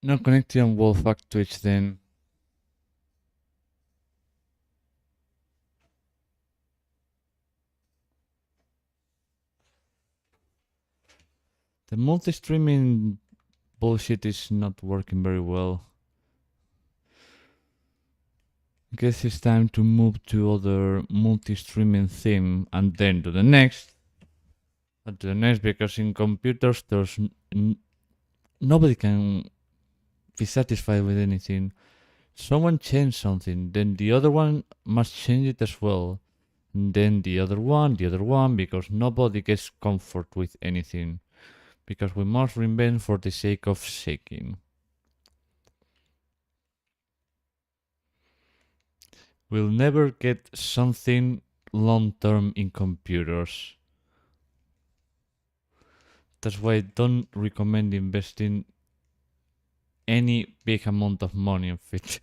Not connected on Wolfpack Twitch then. The multi-streaming bullshit is not working very well. I guess it's time to move to other multi-streaming theme and then to the next. And to the next, because in computers there's nobody can be satisfied with anything. Someone changed something, then the other one must change it as well. And then the other one, because nobody gets comfort with anything. Because we must reinvent for the sake of shaking. We'll never get something long term in computers. That's why I don't recommend investing any big amount of money in it.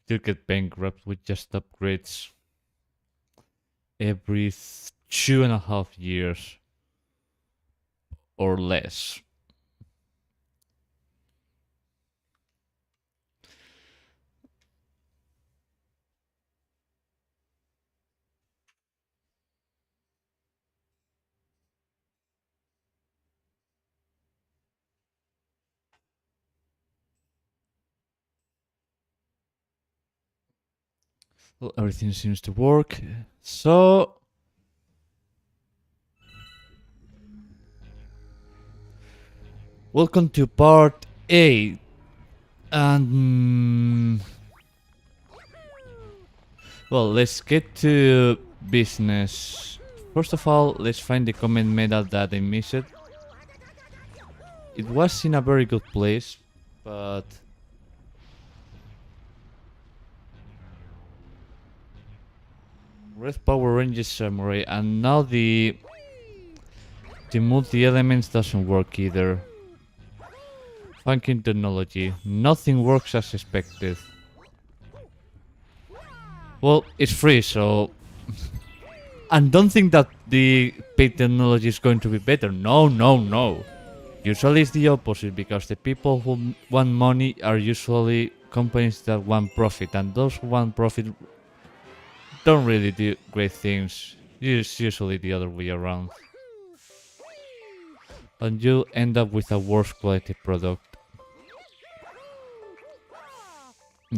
You'll get bankrupt with just upgrades every 2.5 years or less. Well, everything seems to work. So welcome to part 8. And well, let's get to business. First of all, let's find the comment medal that I missed. It was in a very good place, but Red Power Rangers Samurai, and now the multi-elements doesn't work either. Funking technology. Nothing works as expected. Well, it's free, so... and don't think that the paid technology is going to be better. No, no, no. Usually it's the opposite, because the people who want money are usually companies that want profit, and those who want profit don't really do great things. It's usually the other way around. And you end up with a worse quality product.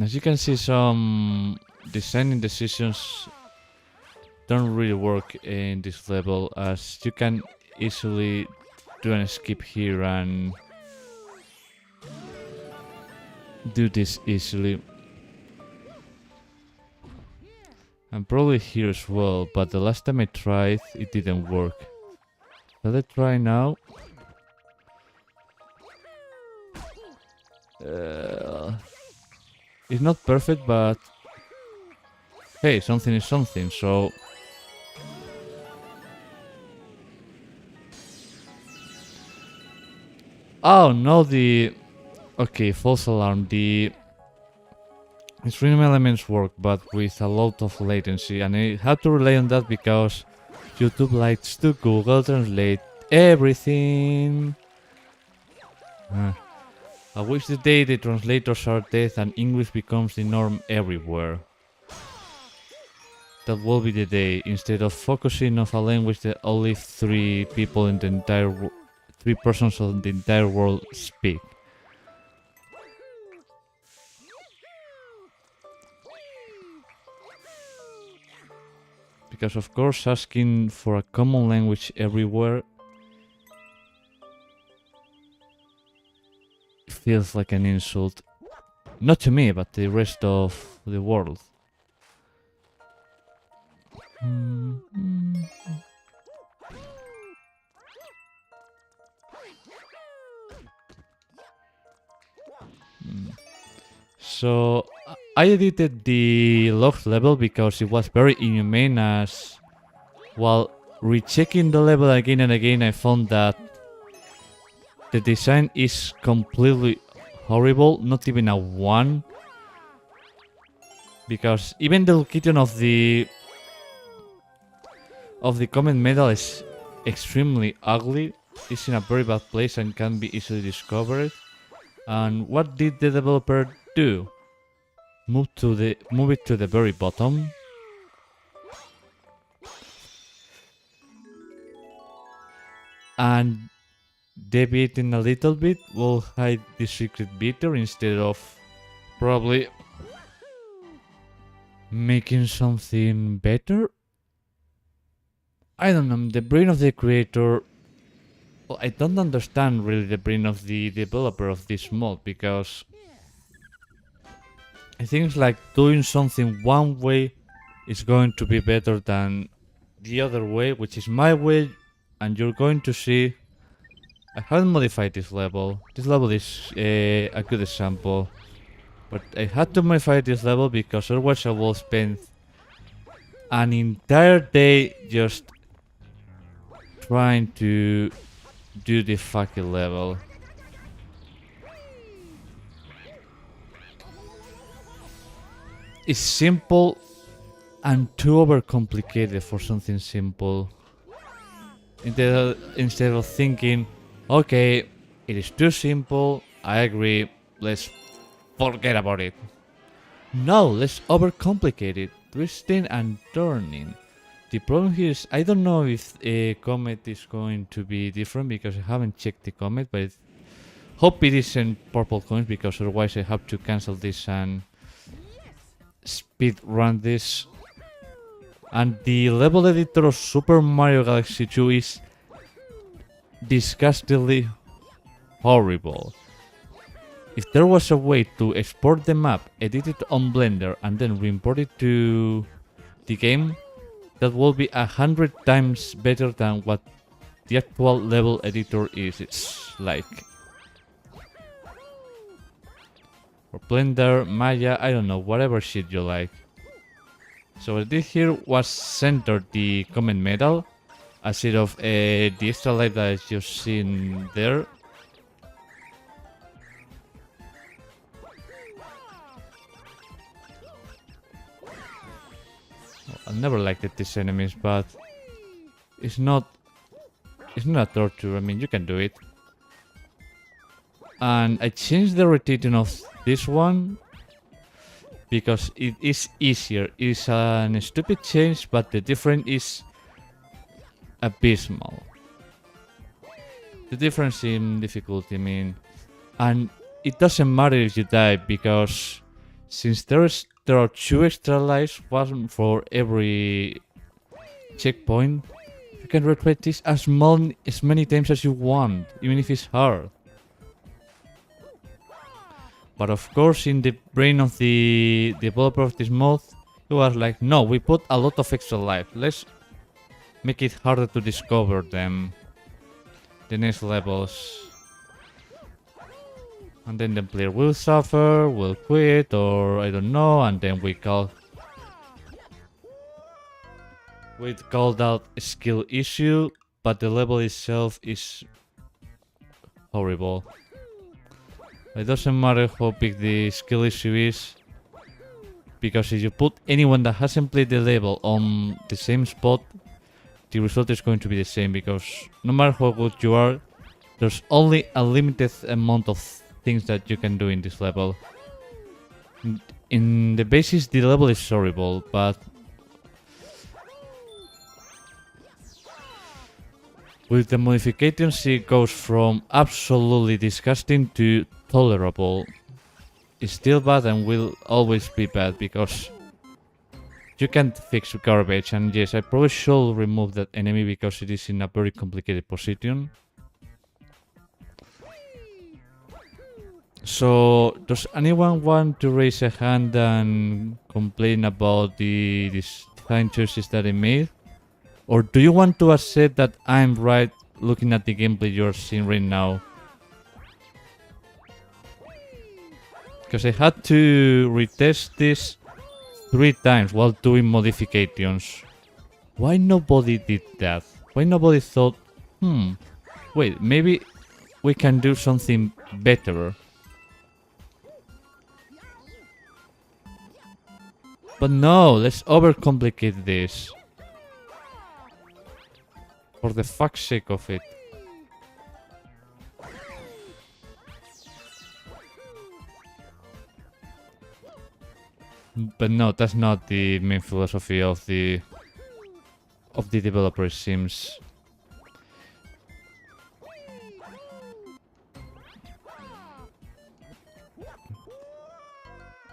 As you can see, some designing decisions don't really work in this level, as you can easily do an skip here and do this easily. And probably here as well, but the last time I tried, it didn't work. So let's try now. It's not perfect, but hey, something is something, so... oh, no, the... okay, false alarm. The stream elements work, but with a lot of latency, and I have to rely on that because YouTube likes to Google Translate everything. I wish the day the translators are dead and English becomes the norm everywhere. That will be the day, instead of focusing on a language that only 3 people in the entire 3 persons of the entire world speak. Because of course asking for a common language everywhere feels like an insult. Not to me, but the rest of the world. So I edited the logs level because it was very inhumane, as while rechecking the level again and again I found that the design is completely horrible, not even a 1. Because even the location of the comment medal is extremely ugly. is in a very bad place and can be easily discovered. And what did the developer do? Move it to the very bottom. And deviating a little bit will hide the secret beater instead of probably making something better. I don't know, the brain of the creator. Well, I don't understand really the brain of the developer of this mod, because I think it's like doing something one way is going to be better than the other way, which is my way, and you're going to see. I haven't modified this level. This level is a good example, but I had to modify this level because otherwise I will spend an entire day just trying to do the fucking level. It's simple and too overcomplicated for something simple. Instead of thinking, okay, it is too simple, I agree, let's forget about it. No, let's overcomplicate it, twisting and turning. The problem here is I don't know if a comet is going to be different because I haven't checked the comet, but I hope it isn't purple coins because otherwise I have to cancel this and speed run this. And the level editor of Super Mario Galaxy 2 is disgustingly horrible. If there was a way to export the map, edit it on Blender, and then re-import it to the game, that will be 100 times better than what the actual level editor is. It's like for Blender, Maya, I don't know, whatever shit you like. So what I did here was center the comment medal instead of the extra life that you've seen there. I never liked these enemies, but it's not a torture. I mean, you can do it. And I changed the rotating of this one because it is easier. It's a stupid change, but the difference is abysmal. The difference in difficulty, I mean, and it doesn't matter if you die because since there are 2 extra lives, one for every checkpoint, you can repeat this as many times as you want, even if it's hard. But of course, in the brain of the developer of this mod, it was like, no, we put a lot of extra life. Let's make it harder to discover them. The next levels. And then the player will suffer, will quit, or I don't know, and then we call that a skill issue, but the level itself is horrible. It doesn't matter how big the skill issue is, because if you put anyone that hasn't played the level on the same spot, the result is going to be the same, because no matter how good you are, there's only a limited amount of things that you can do in this level. In the basis, the level is horrible, but with the modifications it goes from absolutely disgusting to tolerable. It's still bad and will always be bad because you can't fix garbage, and yes, I probably should remove that enemy because it is in a very complicated position. So, does anyone want to raise a hand and complain about the design choices that I made? Or do you want to accept that I'm right looking at the gameplay you're seeing right now? Because I had to retest this 3 times while doing modifications. Why nobody did that? Why nobody thought, wait, maybe we can do something better? But no, let's overcomplicate this. For the fuck's sake of it. But no, that's not the main philosophy of the developer, it seems.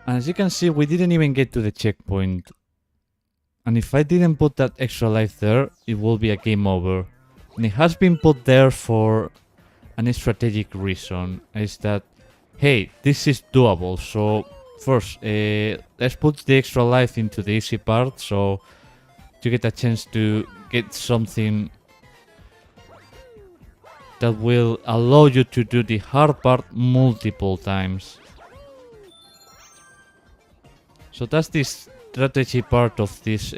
And as you can see, we didn't even get to the checkpoint. And if I didn't put that extra life there, it will be a game over. And it has been put there for a strategic reason. Is that, hey, this is doable. So first, let's put the extra life into the easy part, so you get a chance to get something that will allow you to do the hard part multiple times. So that's the strategy part of this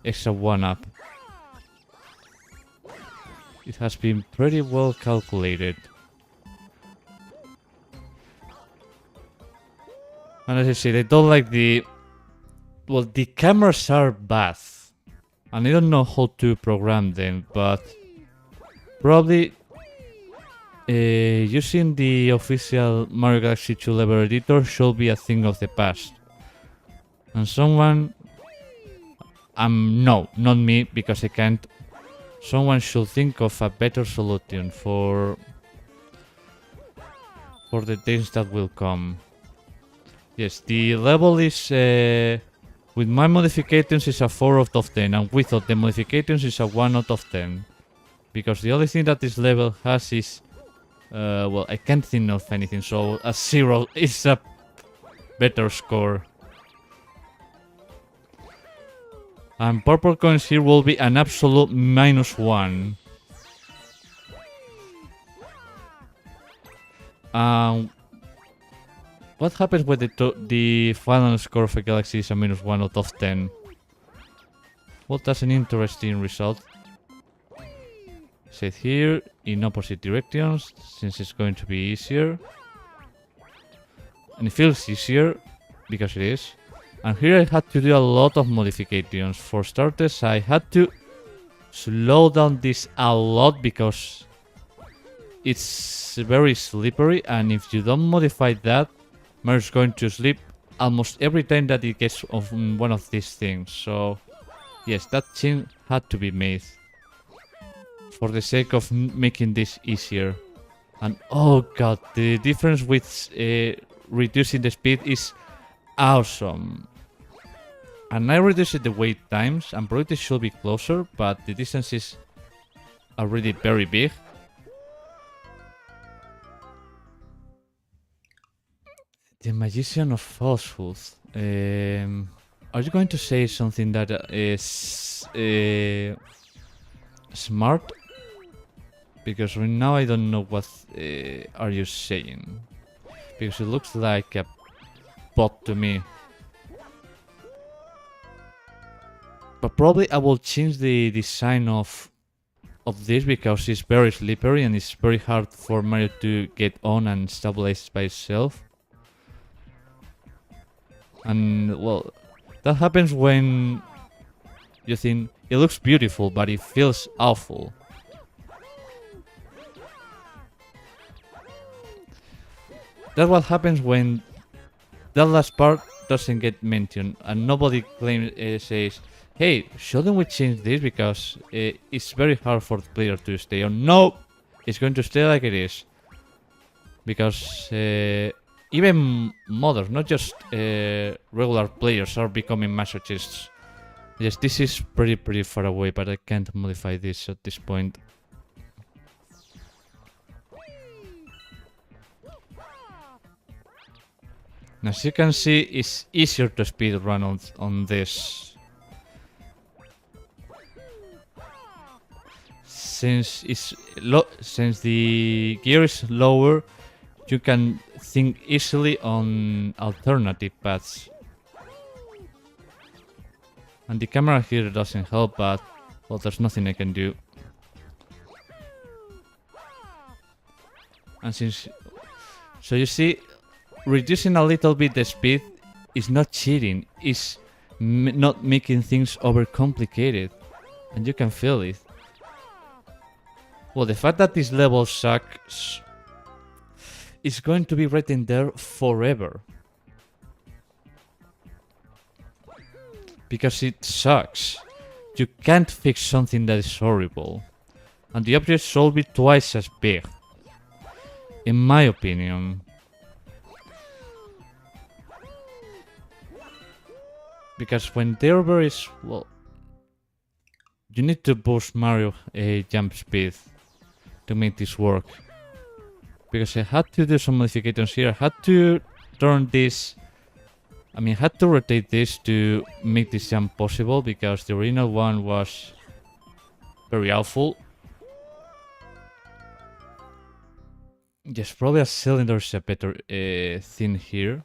extra 1-up. It has been pretty well calculated. And as I said, I don't like the... Well, the cameras are bad. And I don't know how to program them, but... Probably... using the official Mario Galaxy 2 level editor should be a thing of the past. And someone... no, not me, because I can't. Someone should think of a better solution for the days that will come. Yes, the level is... with my modifications is a 4 out of 10, and without the modifications is a 1 out of 10. Because the only thing that this level has is... well, I can't think of anything, so a 0 is a better score. And purple coins here will be an absolute -1. What happens when the final score of a galaxy is a -1 out of 10? Well, that's an interesting result. Set here in opposite directions, since it's going to be easier. And it feels easier, because it is. And here I had to do a lot of modifications. For starters, I had to slow down this a lot because it's very slippery, and if you don't modify that, Mario's going to slip almost every time that it gets on one of these things. So yes, that change had to be made for the sake of making this easier. And oh god, the difference with reducing the speed is awesome. And I reduced the wait times, and probably this should be closer, but the distances are really very big. The Magician of Falsehood. Are you going to say something that is smart? Because right now I don't know what are you saying. Because it looks like a bot to me. But probably I will change the design of this because it's very slippery and it's very hard for Mario to get on and stabilize by itself. And well, that happens when you think it looks beautiful but it feels awful. That's what happens when that last part doesn't get mentioned and nobody claims says, hey, shouldn't we change this because it's very hard for the player to stay on. No, it's going to stay like it is. Because even modders, not just regular players, are becoming masochists. Yes, this is pretty far away, but I can't modify this at this point. As you can see, it's easier to speedrun on this. Since the gear is lower, you can think easily on alternative paths. And the camera here doesn't help, but well, there's nothing I can do. And so you see, reducing a little bit the speed is not cheating, it's not making things overcomplicated. And you can feel it. Well, the fact that this level sucks is going to be written there forever. Because it sucks. You can't fix something that is horrible. And the object should be twice as big. In my opinion. Because when they're very well, you need to boost Mario jump speed to make this work. Because I had to do some modifications here. I had to turn this... I mean, I had to rotate this to make this jump possible, because the original one was very awful. Yes, probably a cylinder is a better thing here.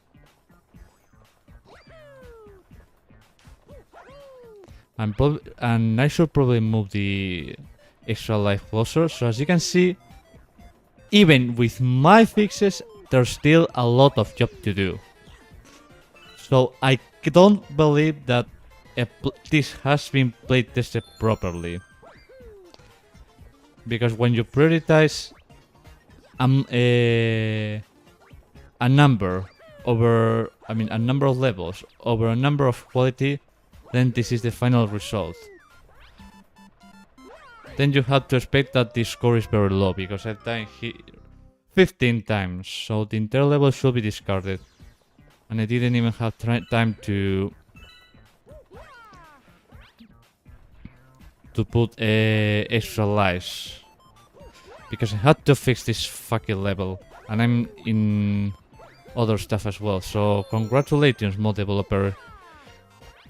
And I should probably move the extra life closer. So as you can see, even with my fixes, there's still a lot of job to do. So I don't believe that this has been play tested properly. Because when you prioritize a number over, I mean, a number of levels over a number of quality, then this is the final result. Then you have to expect that the score is very low, because I've died here 15 times, so the entire level should be discarded. And I didn't even have time to put extra lives. Because I had to fix this fucking level. And I'm in other stuff as well. So congratulations, mod developer.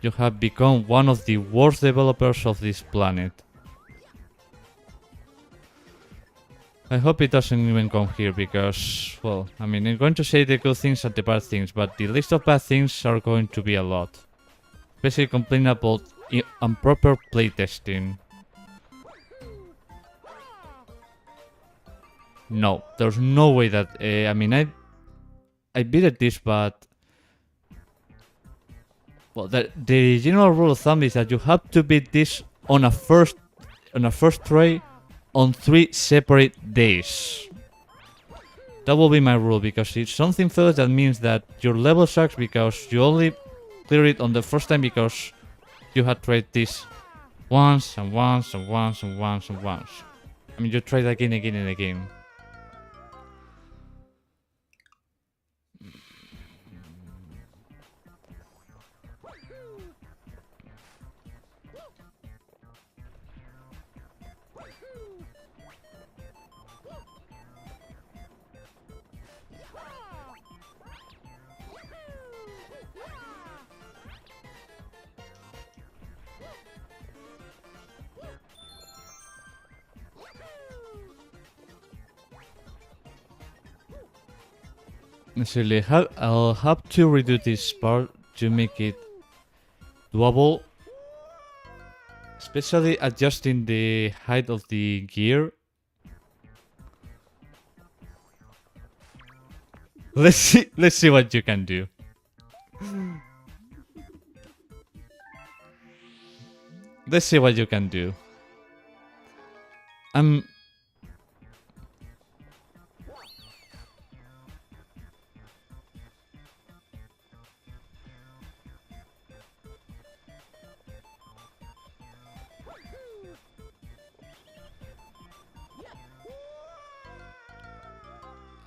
You have become one of the worst developers of this planet. I hope it doesn't even come here, because, well, I mean, I'm going to say the good things and the bad things, but the list of bad things are going to be a lot. Especially complain about improper playtesting. No, there's no way that, I mean, I beat at this, but... Well, the general rule of thumb is that you have to beat this on a first try on 3 separate days. That will be my rule, because if something fails, that means that your level sucks because you only clear it on the first time because you had tried this once and once and once and once and once. I mean, you tried again, again and again. Necessarily, I'll have to redo this part to make it doable. Especially adjusting the height of the gear. Let's see what you can do. Let's see what you can do. I'm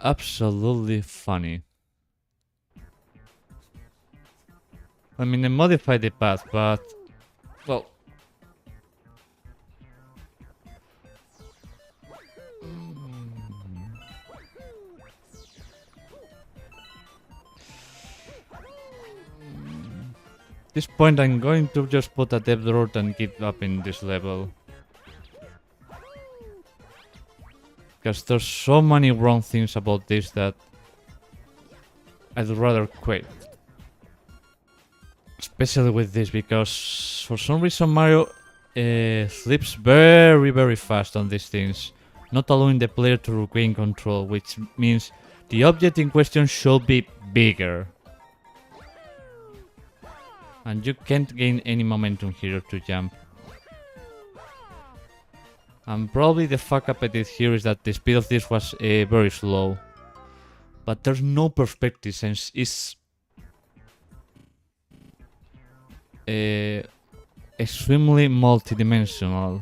absolutely funny. I mean, I modified the path, but... Well... At this point, I'm going to just put a depth road and give up in this level. Because there's so many wrong things about this that I'd rather quit. Especially with this, because for some reason Mario slips very, very fast on these things, not allowing the player to regain control, which means the object in question should be bigger. And you can't gain any momentum here to jump. And probably the fuck up I did here is that the speed of this was very slow. But there's no perspective sense. extremely multidimensional.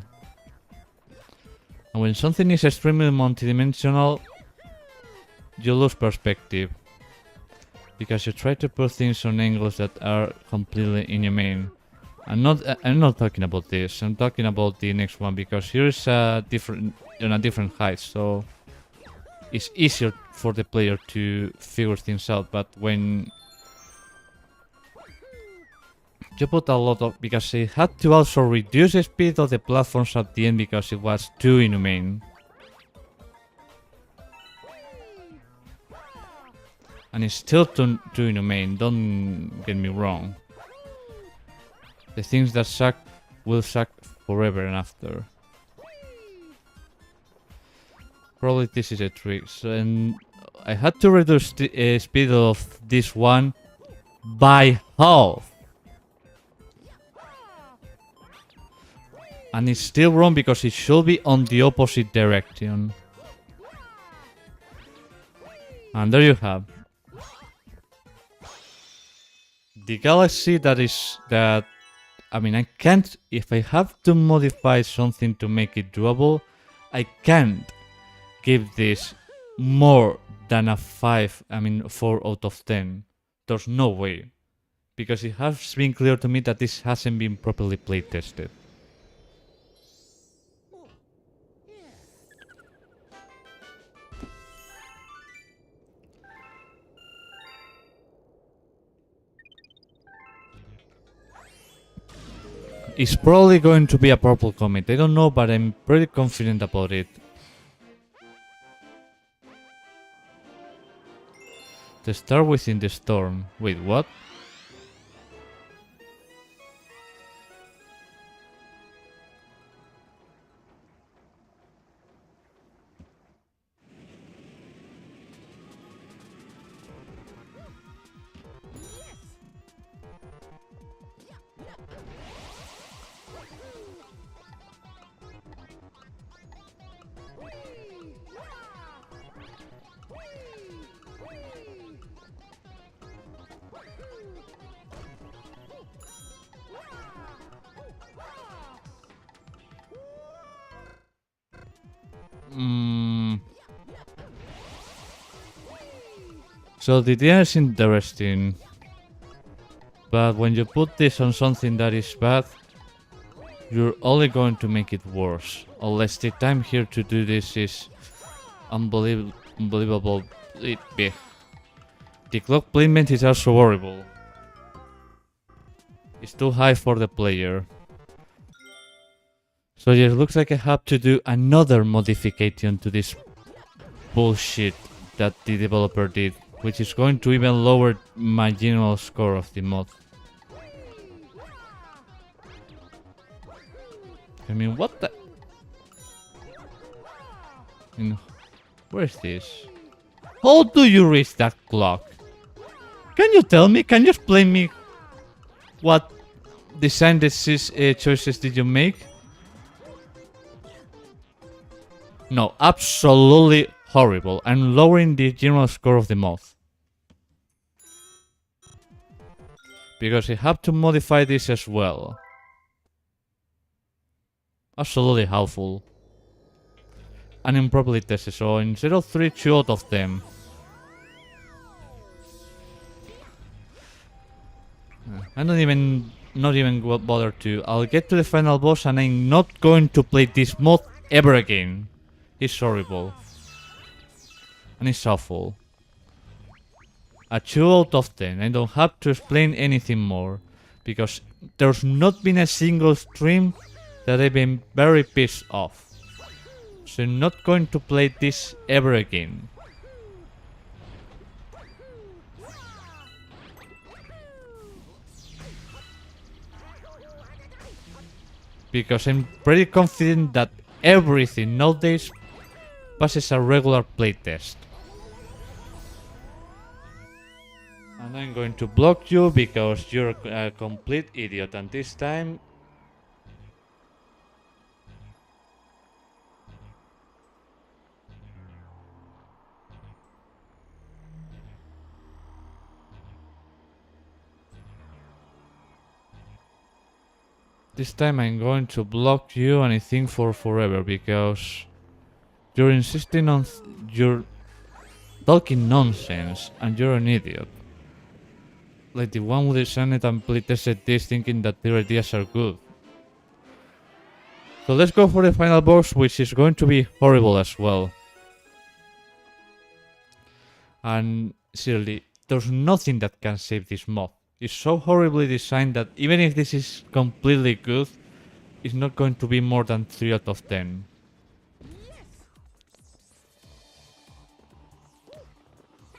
And when something is extremely multidimensional, you lose perspective. Because you try to put things on angles that are completely inhumane. I'm not talking about this. I'm talking about the next one because here is a different height, so it's easier for the player to figure things out. But when you put a lot of, because it had to also reduce the speed of the platforms at the end because it was too inhumane. And it's still too inhumane, don't get me wrong. The things that suck will suck forever and after. Probably this is a trick. So, and I had to reduce the speed of this one by half. And it's still wrong because it should be on the opposite direction. And there you have the galaxy that I mean, I can't, if I have to modify something to make it doable, I can't give this more than a 4 out of 10. There's no way. Because it has been clear to me that this hasn't been properly playtested. It's probably going to be a purple comet. I don't know, but I'm pretty confident about it. The star within the storm. Wait, what? So the idea is interesting. But when you put this on something that is bad, you're only going to make it worse. Unless the time here to do this is unbelievably big. The clock placement is also horrible. It's too high for the player. So yeah, it looks like I have to do another modification to this bullshit that the developer did, which is going to even lower my general score of the mod. I mean, what the... I mean, where is this? How do you reach that clock? Can you tell me? Can you explain me what design choices did you make? No, absolutely horrible. I'm lowering the general score of the mod. Because I have to modify this as well. Absolutely helpful. And improperly tested, so instead of 3, 2 out of them. I'm not even bother to. I'll get to the final boss and I'm not going to play this mod ever again. It's horrible. And it's awful. A 2 out of 10. I don't have to explain anything more. Because there's not been a single stream that I've been very pissed off. So I'm not going to play this ever again. Because I'm pretty confident that everything nowadays passes a regular playtest. And I'm going to block you because you're a complete idiot, and this time... This time I'm going to block you and I think for forever because you're insisting on you're talking nonsense and you're an idiot. Like the one who designed and playtested this thinking that their ideas are good. So let's go for the final boss, which is going to be horrible as well. And seriously, there's nothing that can save this mob. It's so horribly designed that even if this is completely good, it's not going to be more than 3 out of 10.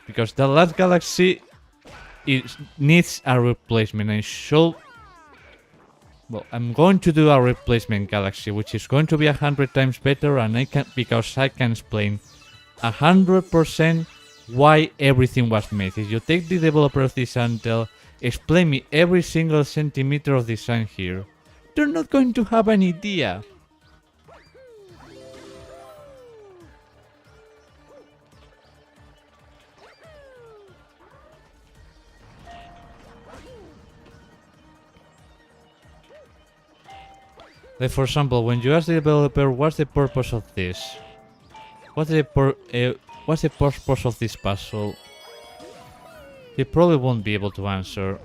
Because the last galaxy needs a replacement and should... Well, I'm going to do a replacement galaxy, which is going to be 100 times better, and because I can explain 100% why everything was made. If you take the developer of this and explain me every single centimeter of design here, they're not going to have an idea. Like for example, when you ask the developer what's the purpose of this? What's the purpose of this puzzle? He probably won't be able to answer.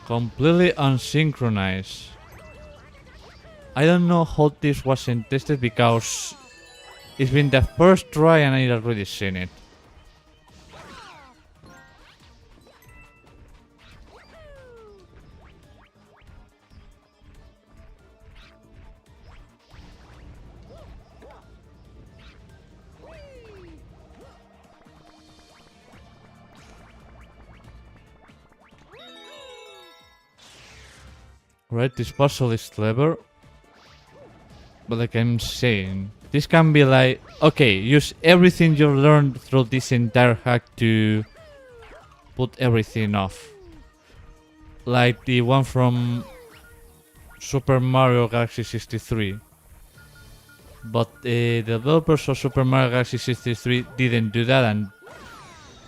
Completely unsynchronized. I don't know how this wasn't tested because it's been the first try and I already seen it. Right, this puzzle is clever. But like I'm saying, this can be like, okay, use everything you've learned through this entire hack to put everything off. Like the one from Super Mario Galaxy 63. But the developers of Super Mario Galaxy 63 didn't do that, and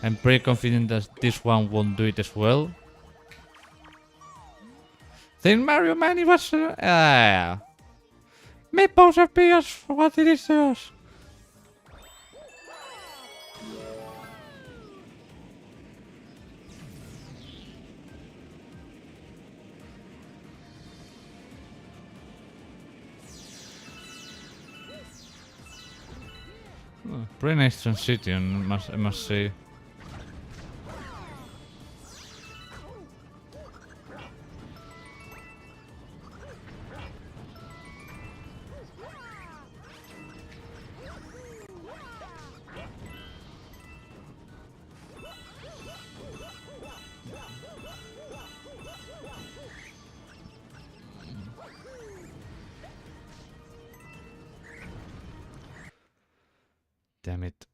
I'm pretty confident that this one won't do it as well. Then Mario Man, it was... me pose appears for what it is yours. Pretty nice transition, I must say. Damn it.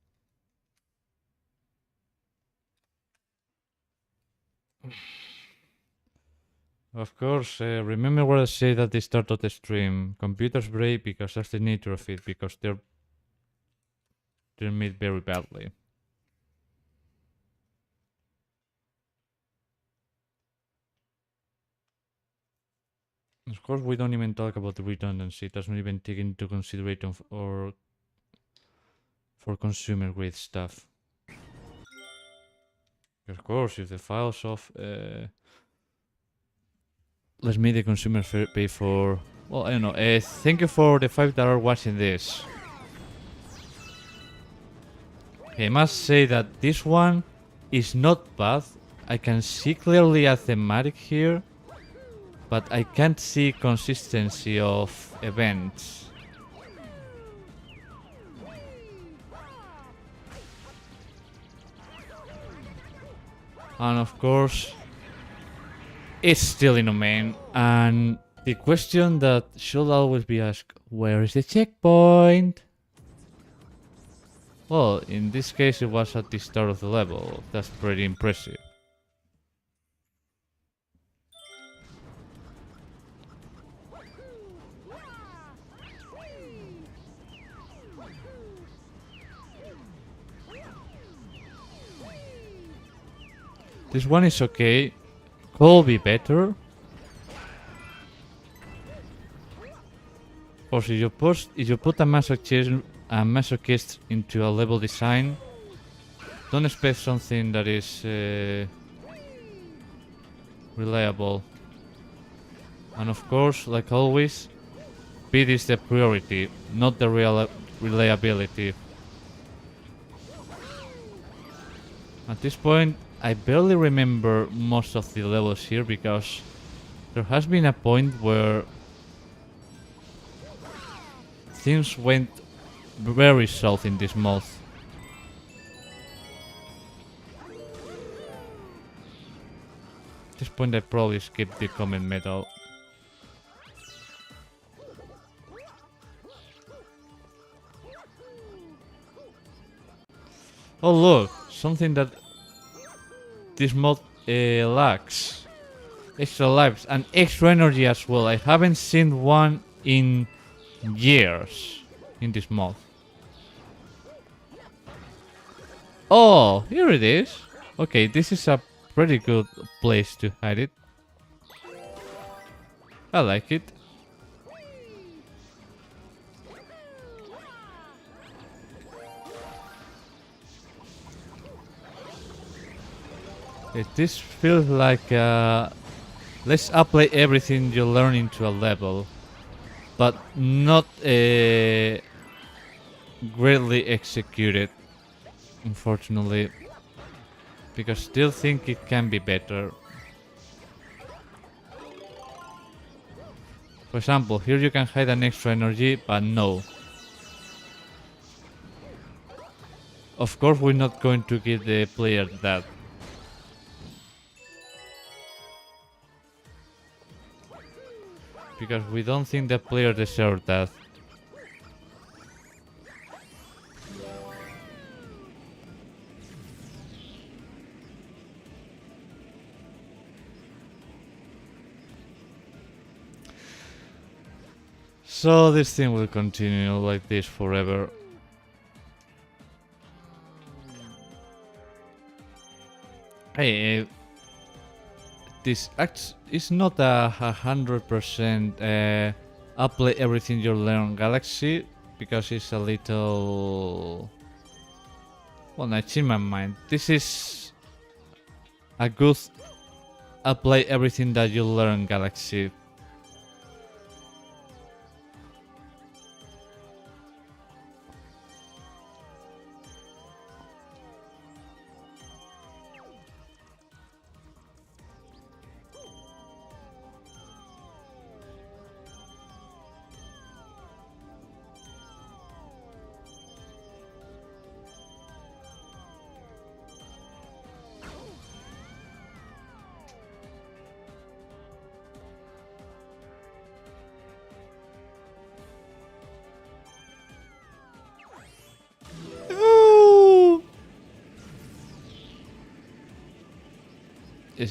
Of course, remember what I said at the start of the stream. Computers break because that's the nature of it, because they're made very badly. Of course, we don't even talk about the redundancy. It doesn't even take into consideration or for consumer grade stuff. Of course, if the files of let's make the consumer pay for, well, I don't know. Thank you for the $5 watching this. I must say that this one is not bad. I can see clearly a thematic here, but I can't see consistency of events. And of course, it's still inhumane, and The question that should always be asked, where is the checkpoint? Well, in this case it was at the start of the level. That's pretty impressive. This one is okay. Could be better. Of course, if you put a masochist into a level design, don't expect something that is reliable. And of course, like always, speed is the priority, not the reliability. At this point, I barely remember most of the levels here because there has been a point where things went very south in this mod. At this point I probably skipped the comment medal. Oh look, something that this mod lacks. Extra lives and extra energy as well. I haven't seen one in years in this mod. Oh, here it is. Okay, this is a pretty good place to hide it. I like it. This feels like let's apply everything you learn into a level, but not greatly executed, unfortunately, because still think it can be better. For example, here you can hide an extra energy, but no. Of course we're not going to give the player that. Because we don't think the player deserves that. So this thing will continue like this forever. Hey, this is not a 100% apply everything you learn Galaxy, because it's a little... Well, not in my mind. This is a good apply everything that you learn Galaxy.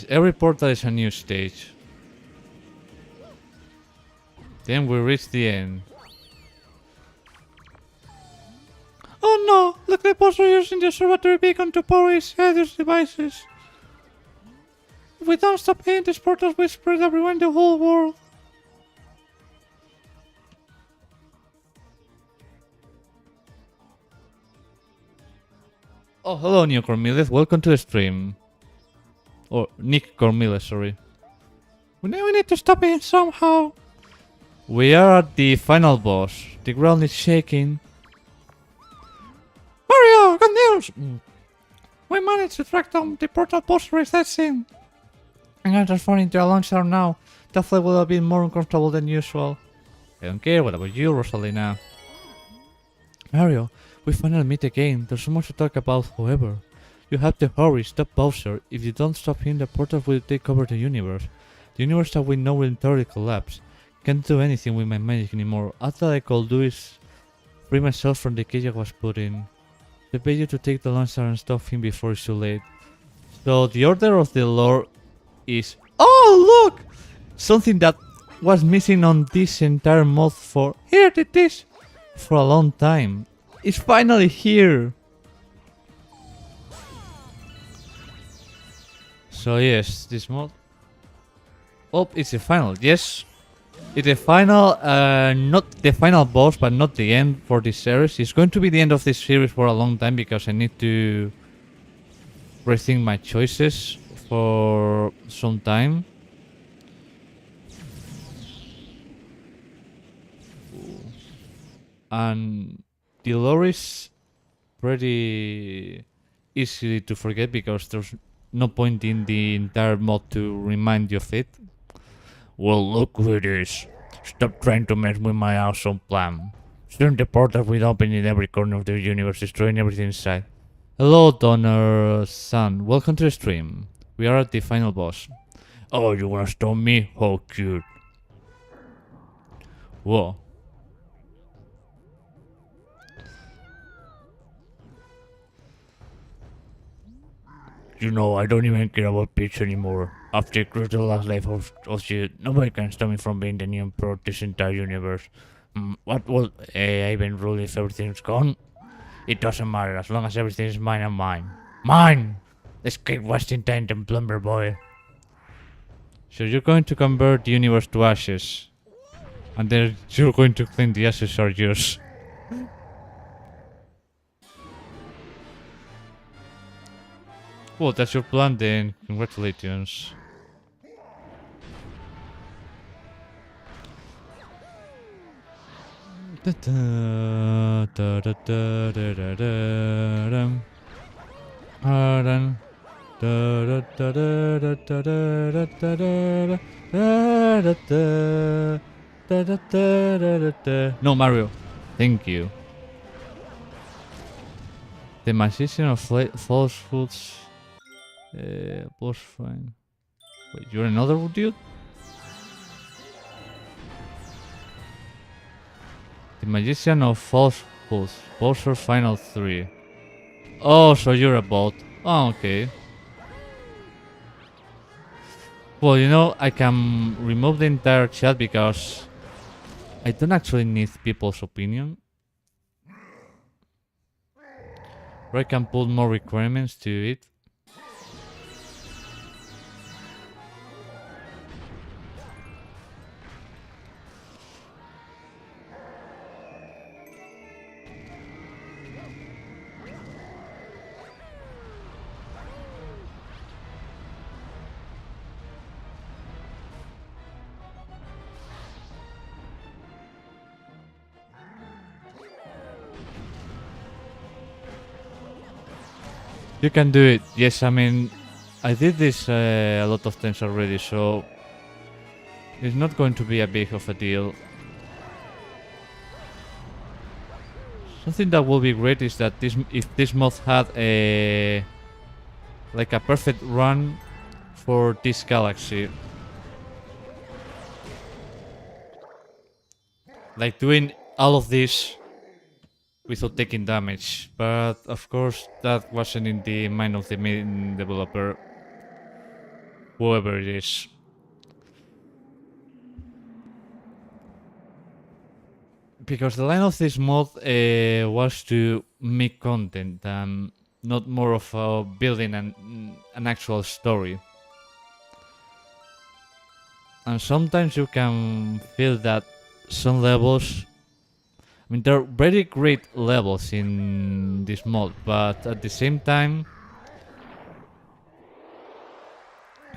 Every portal is a new stage. Then we reach the end. Oh no! Look, the boss are using the observatory beacon to power his headless devices. If we don't stop hitting these portals, we spread everywhere in the whole world. Oh, hello, Neo Cormiles. Welcome to the stream. Or Nick Cormiles, sorry. We need to stop it somehow. We are at the final boss. The ground is shaking. Mario, good news! We managed to track down the portal boss race, that's it. I'm gonna transform into a launcher now. That flight will be more uncomfortable than usual. I don't care, what about you, Rosalina? Mario, we finally meet again. There's so much to talk about, however. You have to hurry, stop Bowser. If you don't stop him, the portal will take over the universe. The universe that we know will entirely collapse. Can't do anything with my magic anymore. All that I could do is free myself from the cage I was put in. I beg you to take the Lancer and stop him before it's too late. So the Order of the Lord is... Oh, look! Something that was missing on this entire mod for... Here it is! For a long time. It's finally here! So yes, this mod... Oh, it's the final, yes! It's the final, not the final boss, but not the end for this series. It's going to be the end of this series for a long time because I need to rethink my choices for some time. And the lore is pretty easy to forget because there's no point in the entire mod to remind you of it. Well, look who it is. Stop trying to mess with my awesome plan. Soon the portal will open in every corner of the universe, destroying everything inside. Hello, Donner-san. Welcome to the stream. We are at the final boss. Oh, you wanna stop me? How cute. Whoa. You know, I don't even care about Peach anymore. After the last life of you, nobody can stop me from being the new emperor of this entire universe. What will I even rule if everything's gone? It doesn't matter as long as everything is mine and mine. Mine! Let's keep wasting time and plumber boy. So you're going to convert the universe to ashes. And then you're going to claim the ashes are yours. Well, that's your plan then. Congratulations. No, Mario. Thank you. The magician of falsehoods. Boss fine. Wait, you're another dude? The magician of falsehoods. Bowser final 3. Oh, so you're a bot. Oh, okay. Well, you know, I can remove the entire chat because I don't actually need people's opinion. Or I can put more requirements to it. You can do it. Yes, I mean, I did this a lot of times already, so it's not going to be a big of a deal. Something that will be great is that if this mod had a like a perfect run for this galaxy. Like doing all of this without taking damage, but of course that wasn't in the mind of the main developer, whoever it is. Because the line of this mod was to make content and not more of a building an actual story. And sometimes you can feel that some levels, I mean, there are very great levels in this mod, but at the same time,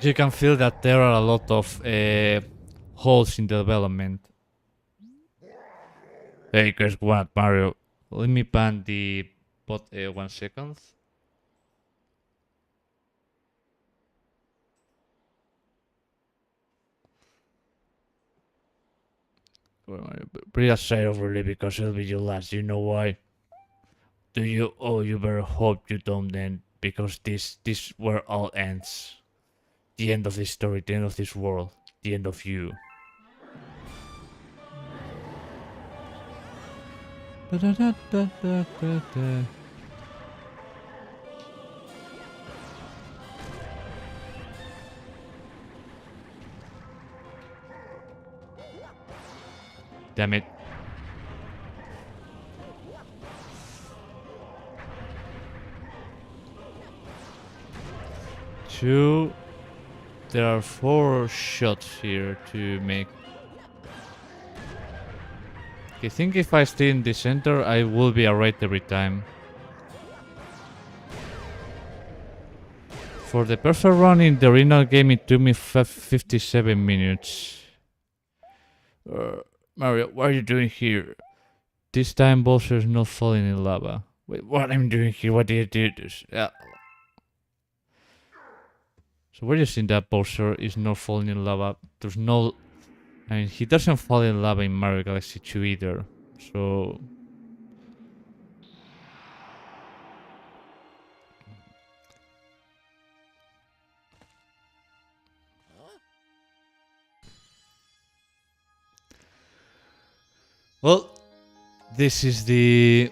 you can feel that there are a lot of holes in the development. Hey, guess what, Mario? Let me ban the bot 1 second. Pretty sad overly because it'll be your last. You know why? Do you? Oh, you better hope you don't then, because this where all ends. The end of this story, the end of this world, the end of you. Da-da-da-da-da-da. Damn it. Two. There are 4 shots here to make. I think if I stay in the center, I will be alright every time. For the perfect run in the original game, it took me 57 minutes. Mario, what are you doing here? This time Bowser's not falling in lava. Wait, what am I doing here? What did you do this? Yeah. So we're just seeing that Bowser is not falling in lava. There's no... I mean, he doesn't fall in lava in Mario Galaxy 2 either. So... Well, this is the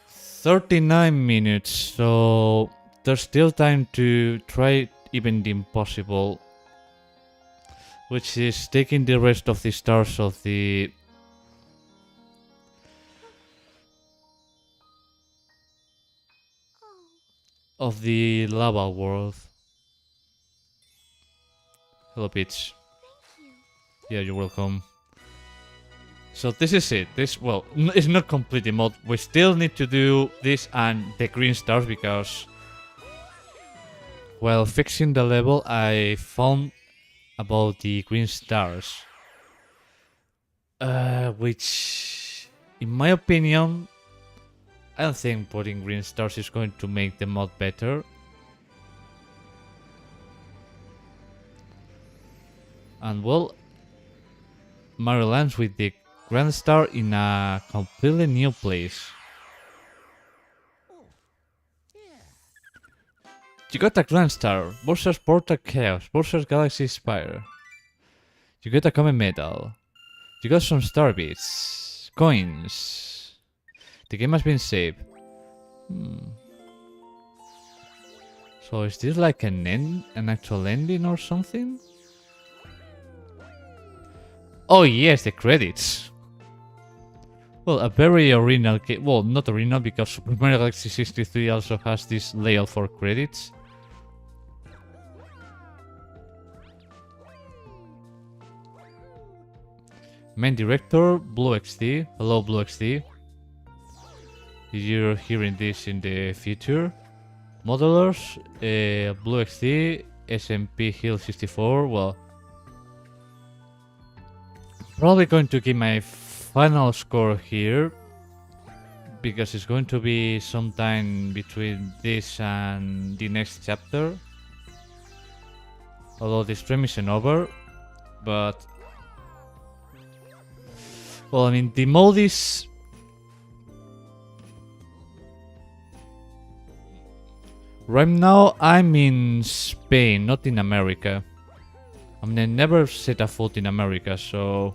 39 minutes, so there's still time to try even the impossible, which is taking the rest of the stars of the lava world. Hello, Peach. Yeah, you're welcome. So this is it. This, well, it's not completely mod. We still need to do this and the green stars because while fixing the level, I found about the green stars, which, in my opinion, I don't think putting green stars is going to make the mod better. And well, Mario lands with the Grand Star in a completely new place. You got a Grand Star, Bowser's Portal Chaos, Bowser's Galaxy Spire. You get a common medal. You got some star bits, coins. The game has been saved. So is this like an actual ending or something? Oh yes, the credits. Well, a very original game. Well, not original because Super Mario Galaxy 63 also has this layout for credits. Main director, Blue XD. Hello, Blue XD. You're hearing this in the future. Modelers, Blue XD, SMP Hill 64. Well, probably going to give my final score here because it's going to be sometime between this and the next chapter. Although the stream isn't over, but well, I mean, the mode is right now I'm in Spain, not in America. I mean, I never set a foot in America, so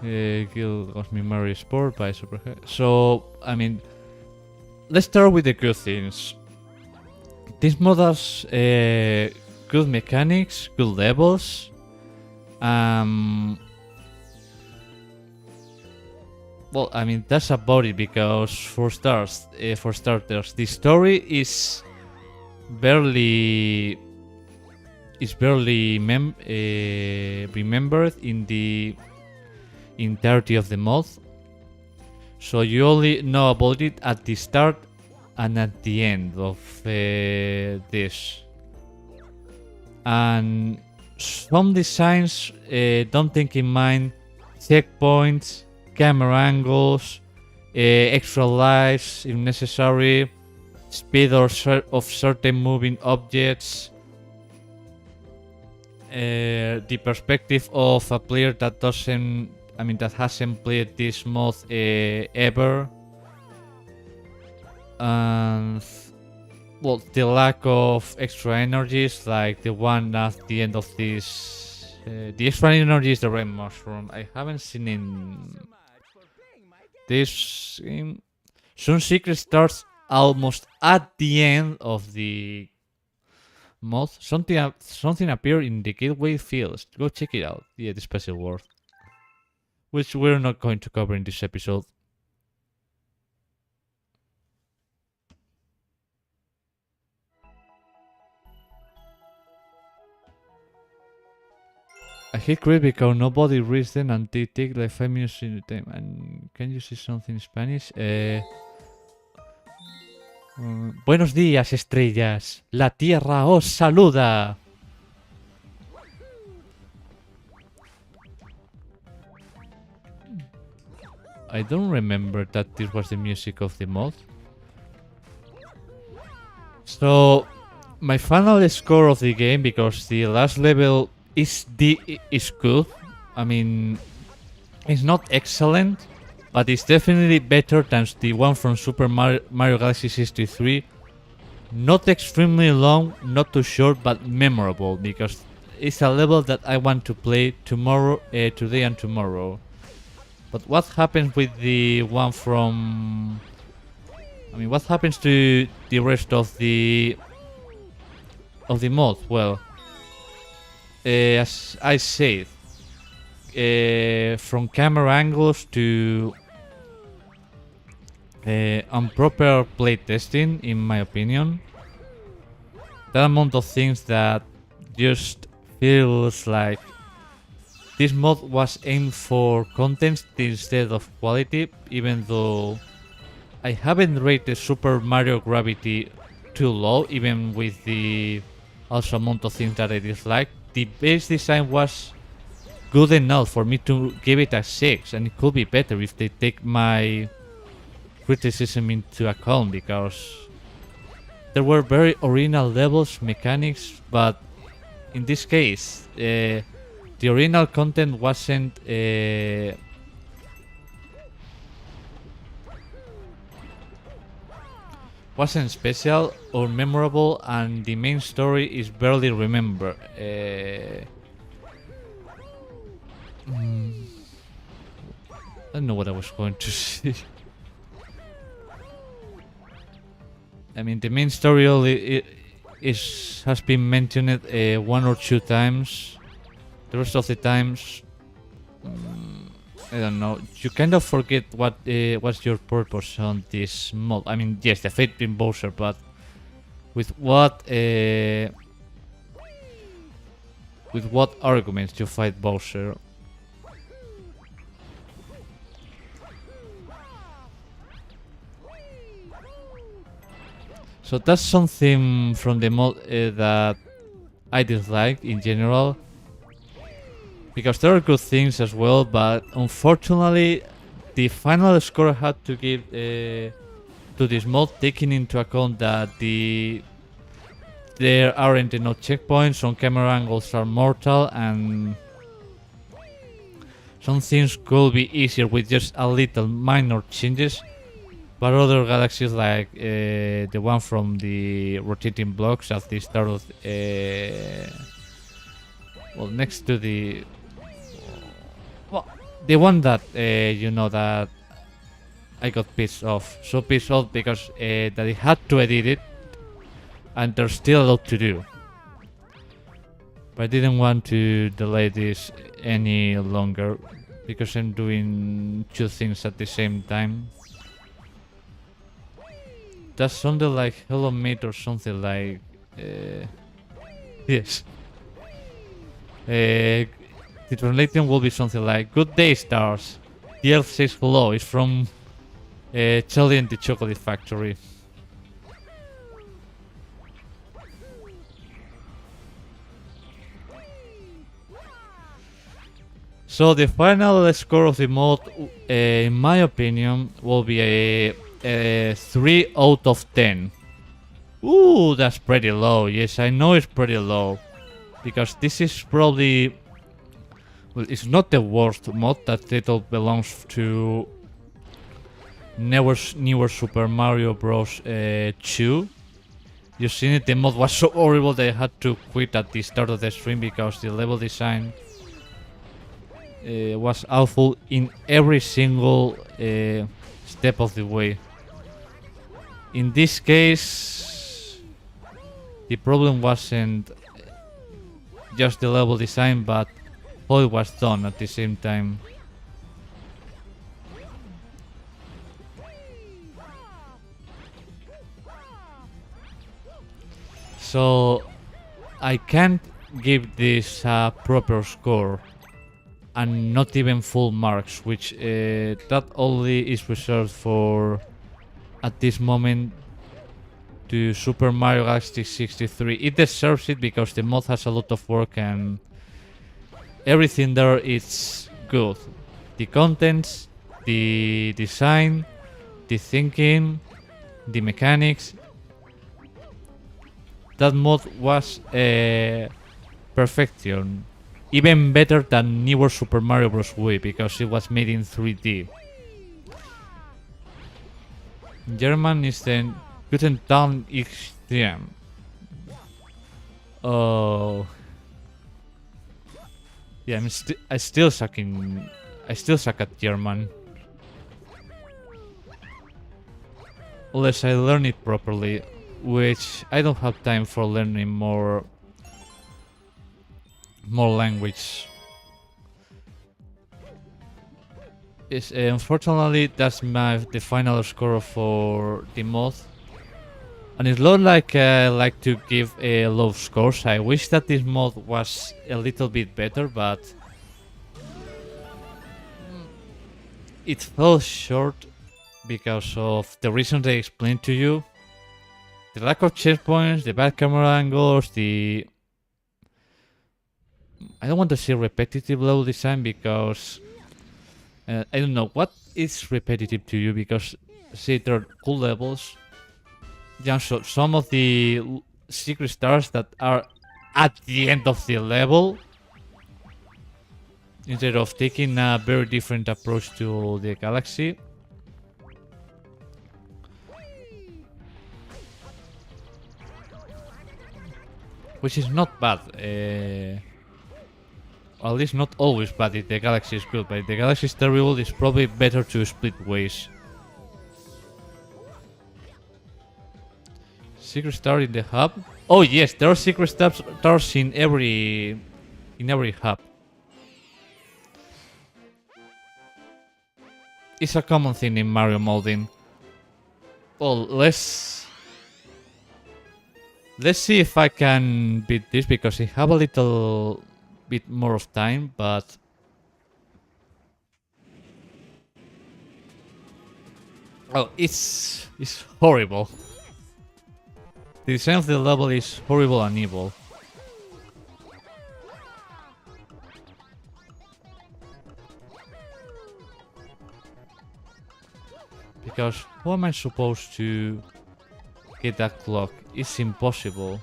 Gil got me Mario Sport by Super. So, I mean, let's start with the good things. This mod has good mechanics, good levels. Well, I mean, that's about it because for starters, the story is barely remembered in the entirety of the mod. So you only know about it at the start and at the end of this. And some designs don't take in mind checkpoints, camera angles, extra lives if necessary, speed of certain moving objects, the perspective of a player that that hasn't played this mod ever, and well, the lack of extra energies, like the one at the end of this. The extra energy is the red mushroom. I haven't seen in this game. Sun Secret starts almost at the end of the mod. Something appeared in the gateway fields. Go check it out. Yeah, the special world, which we're not going to cover in this episode. I hate crit because nobody reads them and they take like 5 minutes in the time. And can you say something in Spanish? Buenos días, estrellas. La tierra os saluda. I don't remember that this was the music of the mod. So, my final score of the game, because the last level is good. I mean, it's not excellent, but it's definitely better than the one from Super Mario Galaxy 63. Not extremely long, not too short, but memorable, because it's a level that I want to play tomorrow, today and tomorrow. But what happens with the one from... I mean, what happens to the rest of the mod? Well, as I said, from camera angles to improper playtesting, in my opinion, that amount of things that just feels like this mod was aimed for content instead of quality, even though I haven't rated Super Mario Gravity too low, even with the also amount of things that I dislike. The base design was good enough for me to give it a 6, and it could be better if they take my criticism into account, because there were very original levels, mechanics, but in this case, the original content wasn't special or memorable, and the main story is barely remembered. I don't know what I was going to say. I mean, the main story only has been mentioned 1 or 2 times. The rest of the times, I don't know. You kind of forget what's your purpose on this mod. I mean, yes, the fate in Bowser, but with what arguments you fight Bowser? So that's something from the mod that I dislike in general. Because there are good things as well, but unfortunately, the final score I had to give to this mod, taking into account that there aren't enough checkpoints, some camera angles are mortal, and some things could be easier with just a little minor changes. But other galaxies, like the one from the rotating blocks at the start of, well, next to the. Well, the one that you know that I got pissed off. So pissed off because that I had to edit it, and there's still a lot to do. But I didn't want to delay this any longer because I'm doing 2 things at the same time. That sounded like Hello Mate or something like. Yes. The translation will be something like, "Good day, stars. The Earth says hello." It's from Charlie and the Chocolate Factory. So the final score of the mod, in my opinion, will be a 3 out of 10. Ooh, that's pretty low. Yes, I know it's pretty low. Because this is probably... Well, it's not the worst mod. That title belongs to newer Super Mario Bros. 2. You seen it, the mod was so horrible that I had to quit at the start of the stream because the level design was awful in every single step of the way. In this case, the problem wasn't just the level design, but how it was done at the same time. So I can't give this a proper score, and not even full marks, which that only is reserved for, at this moment, to Super Mario Galaxy 63. It deserves it because the mod has a lot of work and everything there is good. The contents, the design, the thinking, the mechanics. That mod was perfection. Even better than newer Super Mario Bros. Wii because it was made in 3D. German is the Guten Tag extreme. Oh. Yeah, I still suck at German. Unless I learn it properly, which I don't have time for learning more language. Unfortunately, that's the final score for the mod. And it's not like I like to give low scores. I wish that this mod was a little bit better, but it fell short because of the reasons I explained to you. The lack of checkpoints, the bad camera angles, the... I don't want to say repetitive level design because... I don't know what is repetitive to you because, say, there are cool levels. Yeah, so some of the secret stars that are at the end of the level, instead of taking a very different approach to the galaxy. Which is not bad. At least not always bad if the galaxy is good, but if the galaxy is terrible, it's probably better to split ways. Secret star in the hub? Oh yes, there are secret stars in every hub. It's a common thing in Mario modding. Well, let's see if I can beat this because I have a little bit more of time, but oh, it's horrible. The design of the level is horrible and evil. Because how am I supposed to get that clock? It's impossible.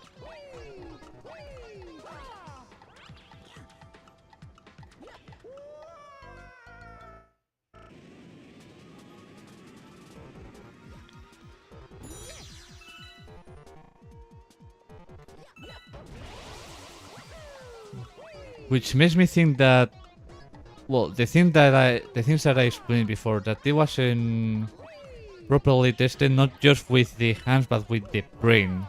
Which makes me think that, well, the things that I explained before, that it wasn't properly tested, not just with the hands but with the brain,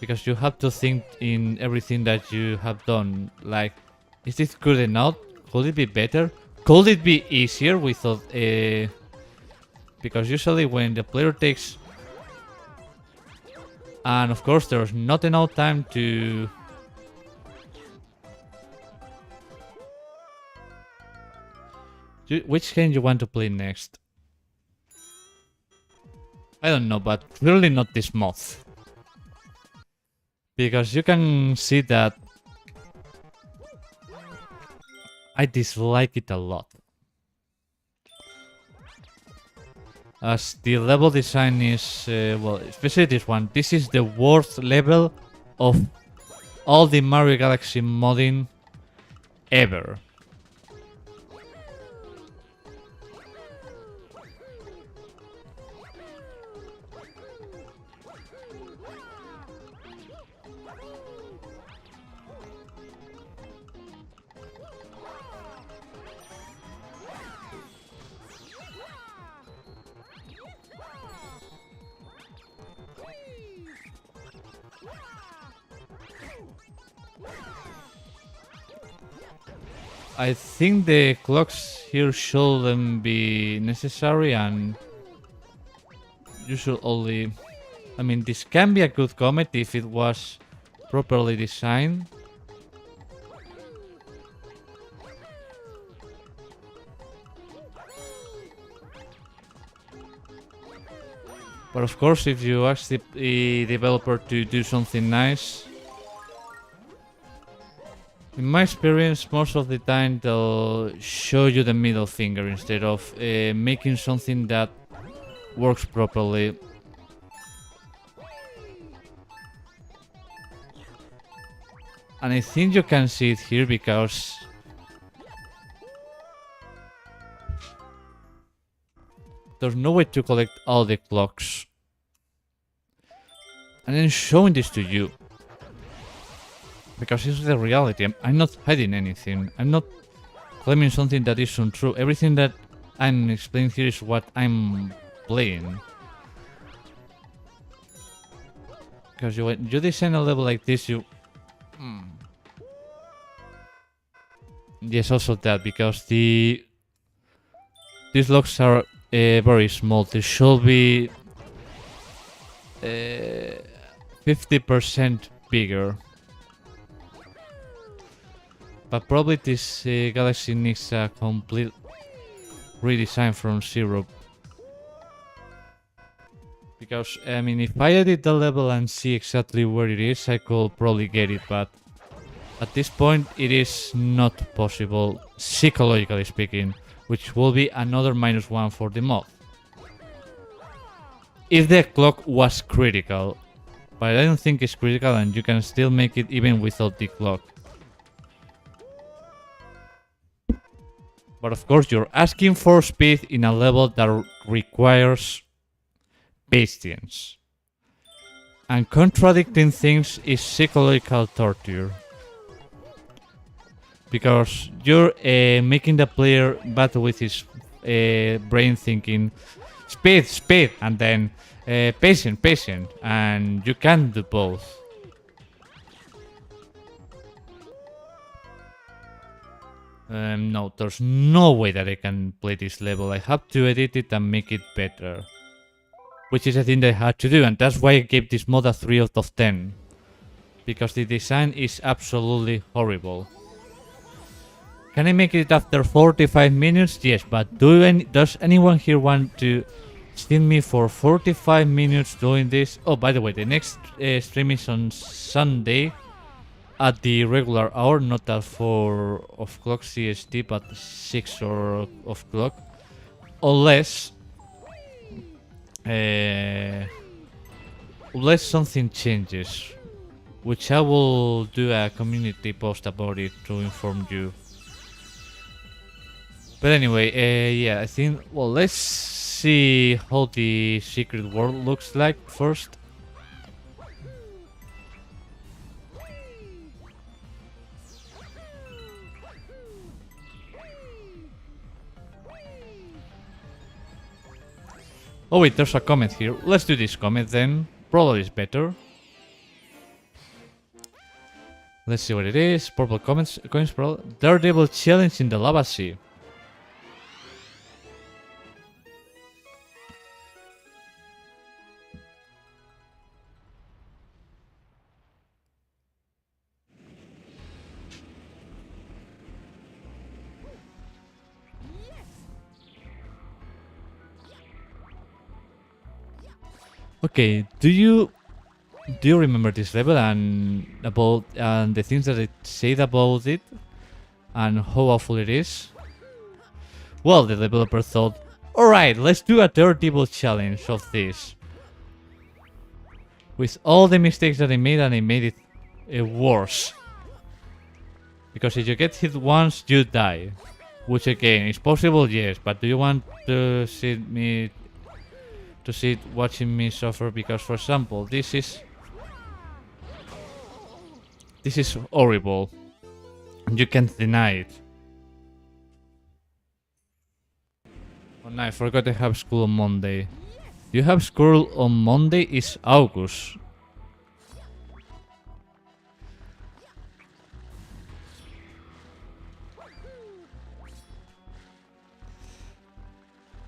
because you have to think in everything that you have done. Like, is this good enough? Could it be better? Could it be easier without a... Because usually when the player takes... And of course there's not enough time to... Which game you want to play next? I don't know, but clearly not this month. Because you can see that I dislike it a lot. As the level design is, well, especially this one, this is the worst level of all the Mario Galaxy modding ever. I think the clocks here shouldn't be necessary, and you should only... I mean, this can be a good comet if it was properly designed. But of course, if you ask the developer to do something nice, in my experience, most of the time they'll show you the middle finger instead of making something that works properly. And I think you can see it here because there's no way to collect all the clocks. And then showing this to you. Because it's the reality. I'm not hiding anything. I'm not claiming something that is untrue. Everything that I'm explaining here is what I'm playing. Because when you design a level like this, you... Yes, also that, because these blocks are very small. They should be 50% bigger. But probably this galaxy needs a complete redesign from zero. Because, I mean, if I edit the level and see exactly where it is, I could probably get it, but at this point it is not possible, psychologically speaking, which will be another -1 for the mod. If the clock was critical, but I don't think it's critical and you can still make it even without the clock. But of course, you're asking for speed in a level that requires patience. And contradicting things is psychological torture. Because you're making the player battle with his brain thinking, speed, speed, and then patient, patient. And you can't do both. No, there's no way that I can play this level. I have to edit it and make it better. Which is a thing that I had to do, and that's why I gave this mod a 3 out of 10. Because the design is absolutely horrible. Can I make it after 45 minutes? Yes, but does anyone here want to see me for 45 minutes doing this? Oh, by the way, the next stream is on Sunday. At the regular hour, not at 4 o'clock CST, but 6 o'clock. Unless something changes. Which I will do a community post about it to inform you. But anyway, yeah, I think, well, let's see how the secret world looks like first. Oh wait, there's a comment here. Let's do this comment then. Probably is better. Let's see what it is. Purple coins, probably. Daredevil challenge in the lava sea. Okay, do you remember this level and about the things that it said about it and how awful it is? Well, the developer thought, alright, let's do a Daredevil challenge of this. With all the mistakes that I made, and I made it worse. Because if you get hit once, you die. Which again, is possible, yes, but do you want to see me... watching me suffer? Because, for example, this is This is horrible. And you can't deny it. Oh no, I forgot I have school on Monday. You have school on Monday is August.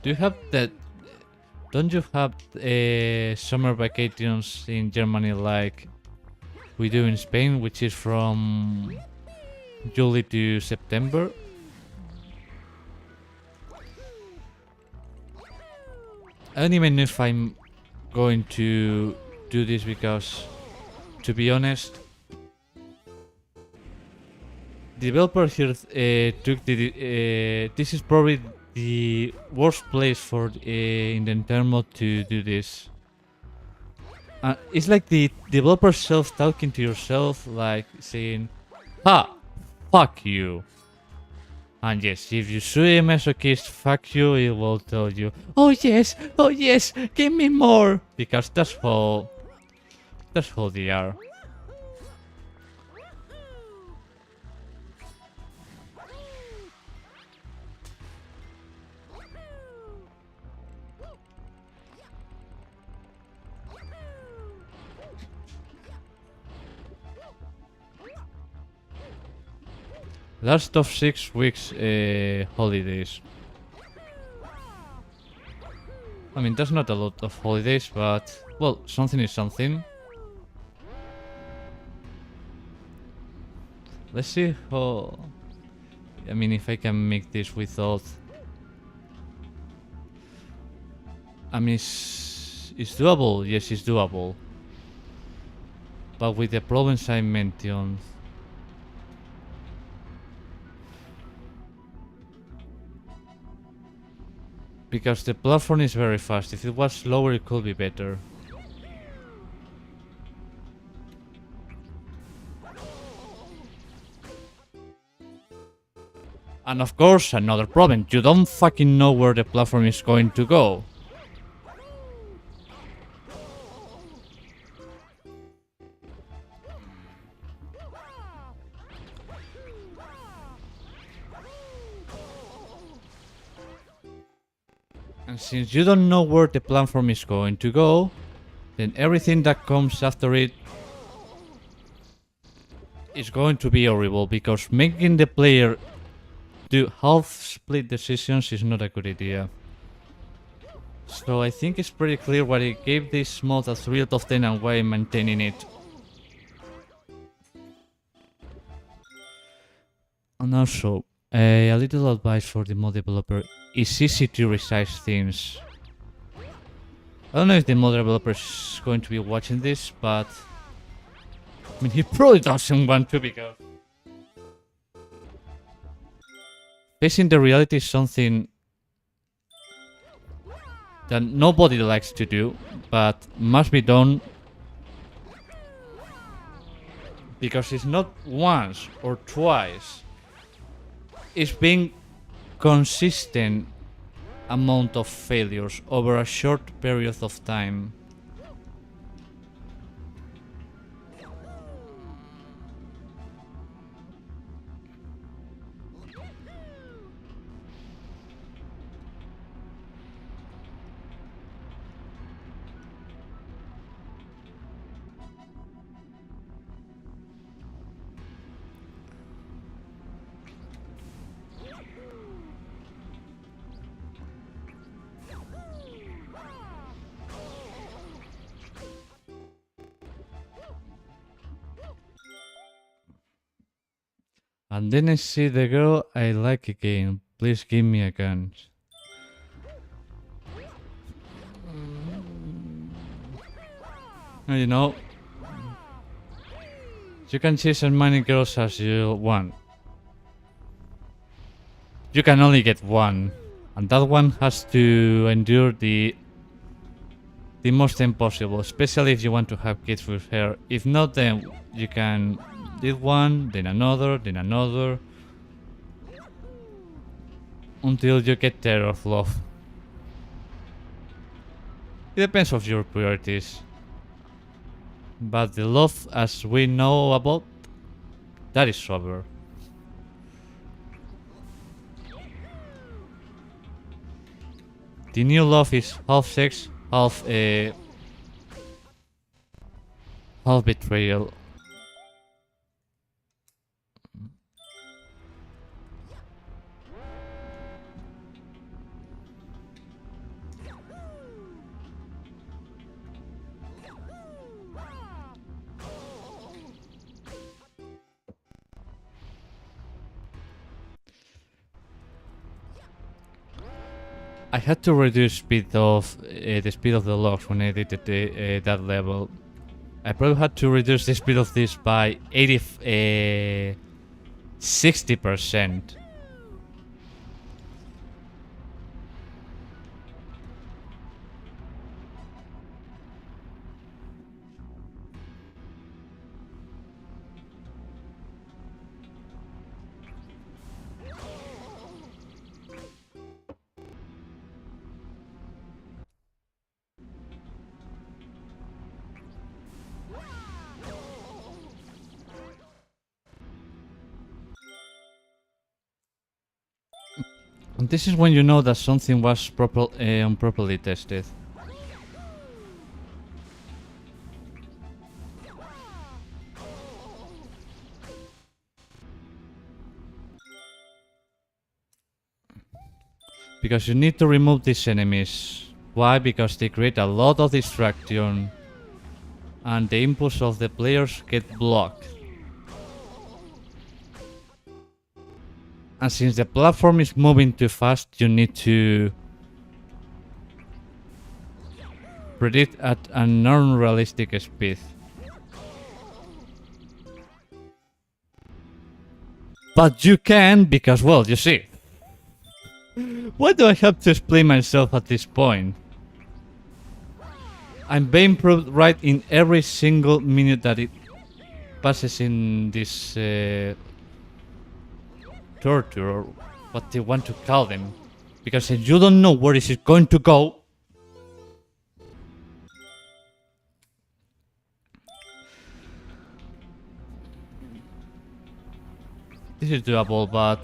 Do you have that? Don't you have summer vacations in Germany like we do in Spain, which is from July to September? I don't even know if I'm going to do this because, to be honest, developer here took the. This is probably the worst place for in the entire mode to do this. It's like the developer self talking to yourself, like saying, "Ha, fuck you." And yes, if you see a masochist, fuck you, it will tell you, oh yes, give me more, because that's how they are. Last of 6 weeks holidays. I mean, that's not a lot of holidays, but well, something is something. Let's see how. I mean, if I can make this without. I mean, it's doable. Yes, it's doable. But with the problems I mentioned. Because the platform is very fast. If it was slower, it could be better. And of course, another problem. You don't fucking know where the platform is going to go. And since you don't know where the platform is going to go, then everything that comes after it is going to be horrible, because making the player do half-split decisions is not a good idea. So I think it's pretty clear why I gave this mod a 3 out of 10 and why I'm maintaining it. And also, a little advice for the mod developer. It's easy to resize things. I don't know if the mod developer is going to be watching this, but I mean, he probably doesn't want to, because facing the reality is something that nobody likes to do, but must be done, because it's not once or twice. It's being consistent amount of failures over a short period of time. And then I see the girl I like again. Please give me a gun. You know, you can chase as many girls as you want. You can only get one, and that one has to endure the most impossible, especially if you want to have kids with her. If not, then you can did one, then another, until you get tired of love. It depends on your priorities. But the love, as we know about, that is over. The new love is half sex, half half betrayal. I had to reduce the speed of the logs when I did that level. I probably had to reduce the speed of this by 60%. And this is when you know that something was improperly tested. Because you need to remove these enemies. Why? Because they create a lot of distraction and the impulse of the players get blocked. And since the platform is moving too fast, you need to predict at an unrealistic speed. But you can because, well, you see. Why do I have to explain myself at this point? I'm being proved right in every single minute that it passes in this torture, or what they want to call them. Because if you don't know where is it going to go, this is doable, but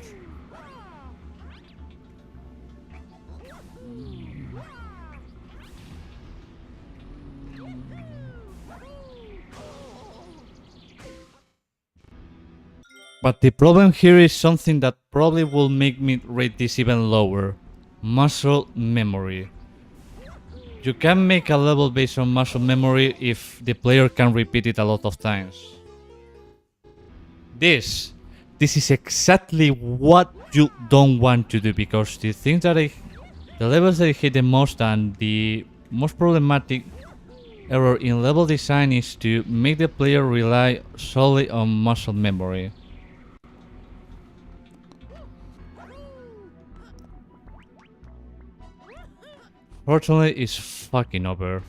the problem here is something that probably will make me rate this even lower. Muscle memory. You can make a level based on muscle memory if the player can repeat it a lot of times. This is exactly what you don't want to do, because the things that the levels that I hate the most and the most problematic error in level design is to make the player rely solely on muscle memory. Fortunately, it's fucking over.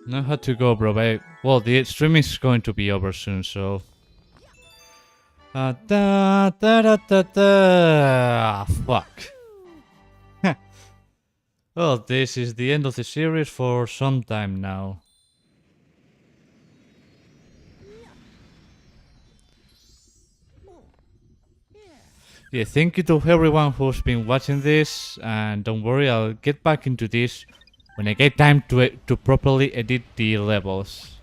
Now I had to go, bro. Well, the stream is going to be over soon, so. Fuck. Well, this is the end of the series for some time now. Yeah, thank you to everyone who's been watching this, and don't worry, I'll get back into this when I get time to properly edit the levels.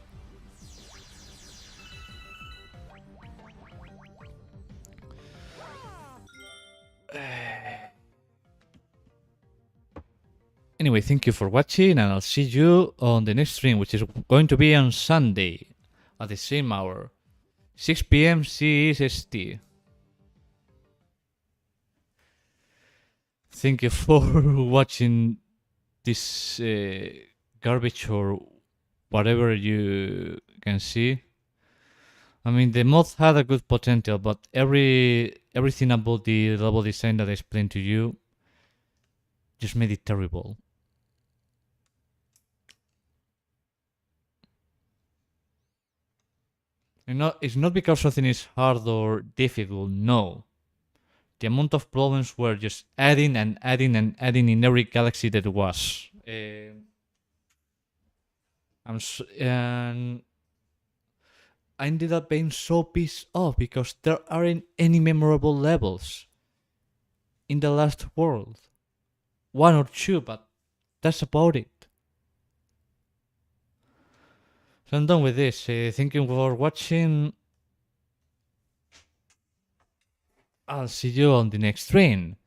Anyway, thank you for watching, and I'll see you on the next stream, which is going to be on Sunday at the same hour, 6 p.m. CEST. Thank you for watching this garbage or whatever you can see. I mean, the mod had a good potential, but everything about the level design that I explained to you just made it terrible. It's not because something is hard or difficult, no. the amount of problems were just adding and adding and adding in every galaxy that was. And I ended up being so pissed off because there aren't any memorable levels in the last world. One or two, but that's about it. So I'm done with this. Thank you for watching. I'll see you on the next stream.